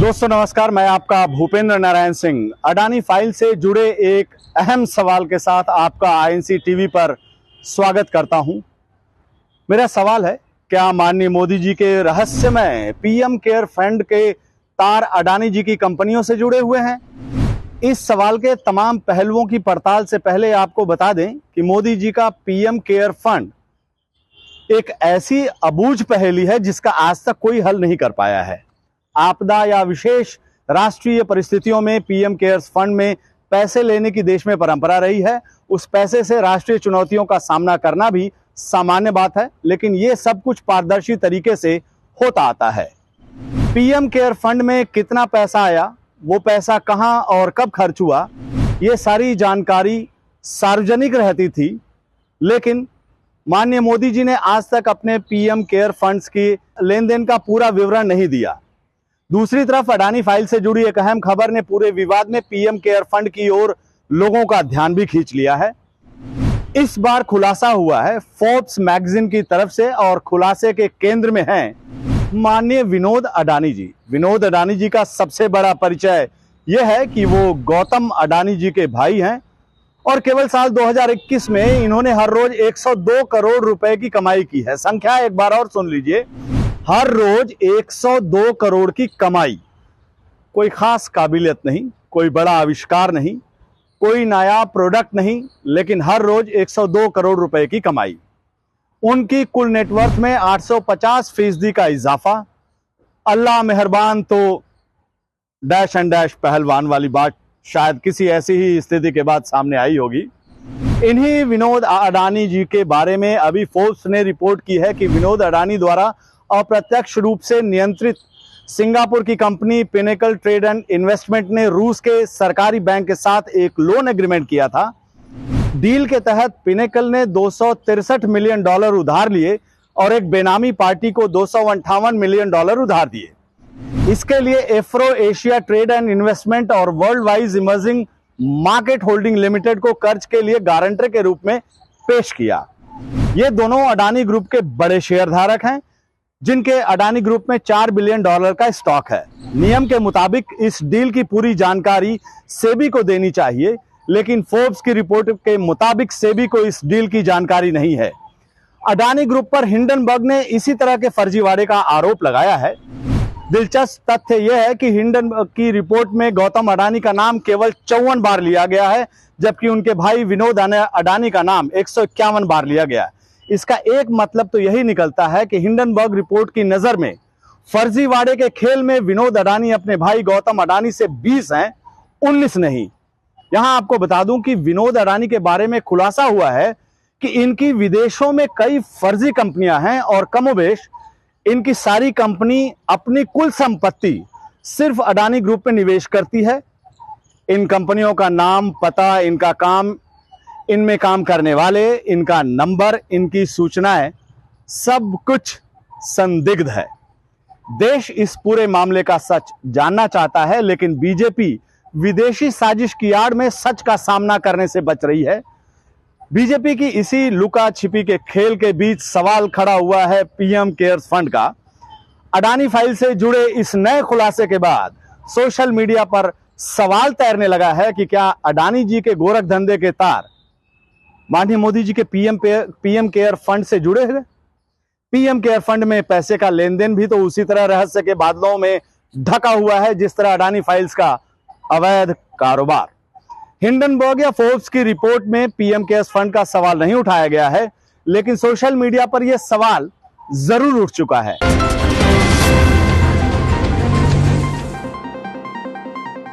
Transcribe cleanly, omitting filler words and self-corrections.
दोस्तों नमस्कार, मैं आपका भूपेंद्र नारायण सिंह अडानी फाइल से जुड़े एक अहम सवाल के साथ आपका आईएनसी टीवी पर स्वागत करता हूं। मेरा सवाल है, क्या माननीय मोदी जी के रहस्यमय पीएम केयर फंड के तार अडानी जी की कंपनियों से जुड़े हुए हैं? इस सवाल के तमाम पहलुओं की पड़ताल से पहले आपको बता दें कि मोदी जी का पीएम केयर फंड एक ऐसी अबूझ पहेली है जिसका आज तक कोई हल नहीं कर पाया है। आपदा या विशेष राष्ट्रीय परिस्थितियों में पीएम केयर्स फंड में पैसे लेने की देश में परंपरा रही है। उस पैसे से राष्ट्रीय चुनौतियों का सामना करना भी सामान्य बात है, लेकिन ये सब कुछ पारदर्शी तरीके से होता आता है। पीएम केयर फंड में कितना पैसा आया, वो पैसा कहां और कब खर्च हुआ, ये सारी जानकारी सार्वजनिक रहती थी, लेकिन माननीय मोदी जी ने आज तक अपने पीएम केयर फंड्स की लेन देन का पूरा विवरण नहीं दिया। दूसरी तरफ अडानी फाइल से जुड़ी एक अहम खबर ने पूरे विवाद में पीएम केयर फंड की ओर लोगों का ध्यान भी खींच लिया है। इस बार खुलासा हुआ है फोर्ब्स मैगजीन की तरफ से, और खुलासे के केंद्र में हैं माननीय विनोद अडानी जी। विनोद अडानी जी का सबसे बड़ा परिचय यह है कि वो गौतम अडानी जी के भाई हैं और केवल साल 2021 में इन्होंने हर रोज 102 करोड़ रुपए की कमाई की है। संख्या एक बार और सुन लीजिए, हर रोज 102 करोड़ की कमाई। कोई खास काबिलियत नहीं, कोई बड़ा आविष्कार नहीं, कोई नया प्रोडक्ट नहीं, लेकिन हर रोज 102 करोड़ रुपए की कमाई। उनकी कुल नेटवर्थ में 850% का इजाफा। अल्लाह मेहरबान तो डैश एंड डैश पहलवान वाली बात शायद किसी ऐसी ही स्थिति के बाद सामने आई होगी। इन्हीं विनोद अडानी जी के बारे में अभी फोर्ब्स ने रिपोर्ट की है कि विनोद अडानी द्वारा अप्रत्यक्ष रूप से नियंत्रित सिंगापुर की company pinnacle trade and investment ने रूस के सरकारी बैंक के साथ एक लोन एग्रीमेंट किया था। डील के तहत पिनेकल ने $263 मिलियन उधार लिए और एक बेनामी पार्टी को $258 मिलियन उधार दिए। इसके लिए Afro Asia trade and investment और world wise emerging market holding limited को कर्ज के लिए गारंटर के रूप में पेश किया। ये दोनों अडानी ग्रुप के बड़े शेयरधारक हैं, जिनके अडानी ग्रुप में $4 बिलियन का स्टॉक है। नियम के मुताबिक इस डील की पूरी जानकारी सेबी को देनी चाहिए, लेकिन फोर्ब्स की रिपोर्ट के मुताबिक सेबी को इस डील की जानकारी नहीं है। अडानी ग्रुप पर हिंडनबर्ग ने इसी तरह के फर्जीवाड़े का आरोप लगाया है। दिलचस्प तथ्य यह है कि हिंडनबर्ग की रिपोर्ट में गौतम अडानी का नाम केवल 54 बार लिया गया है, जबकि उनके भाई विनोद अडानी का नाम 151 बार लिया गया है। इसका एक मतलब तो यही निकलता है कि हिंडनबर्ग रिपोर्ट की नजर में फर्जीवाड़े के खेल में विनोद अडानी अपने भाई गौतम अडानी से 20 हैं, 19 नहीं। यहां आपको बता दूं कि विनोद अडानी के बारे में खुलासा हुआ है कि इनकी विदेशों में कई फर्जी कंपनियां हैं और कमोबेश इनकी सारी कंपनी अपनी कुल संपत्ति सिर्फ अडानी ग्रुप में निवेश करती है। इन कंपनियों का नाम, पता, इनका काम, इनमें काम करने वाले, इनका नंबर, इनकी सूचनाएं, सब कुछ संदिग्ध है। देश इस पूरे मामले का सच जानना चाहता है, लेकिन बीजेपी विदेशी साजिश की आड़ में सच का सामना करने से बच रही है। बीजेपी की इसी लुका छिपी के खेल के बीच सवाल खड़ा हुआ है पीएम केयर्स फंड का। अडानी फाइल से जुड़े इस नए खुलासे के बाद सोशल मीडिया पर सवाल तैरने लगा है कि क्या अडानी जी के गोरख धंधे के तार माननीय मोदी जी के पीएम केयर फंड से जुड़े हैं? पीएम केयर फंड में पैसे का लेन देन भी तो उसी तरह रहस्य के बादलों में ढका हुआ है जिस तरह अडानी फाइल्स का अवैध कारोबार। हिंडनबर्ग या फोर्ब्स की रिपोर्ट में पीएम केयर्स फंड का सवाल नहीं उठाया गया है, लेकिन सोशल मीडिया पर यह सवाल जरूर उठ चुका है।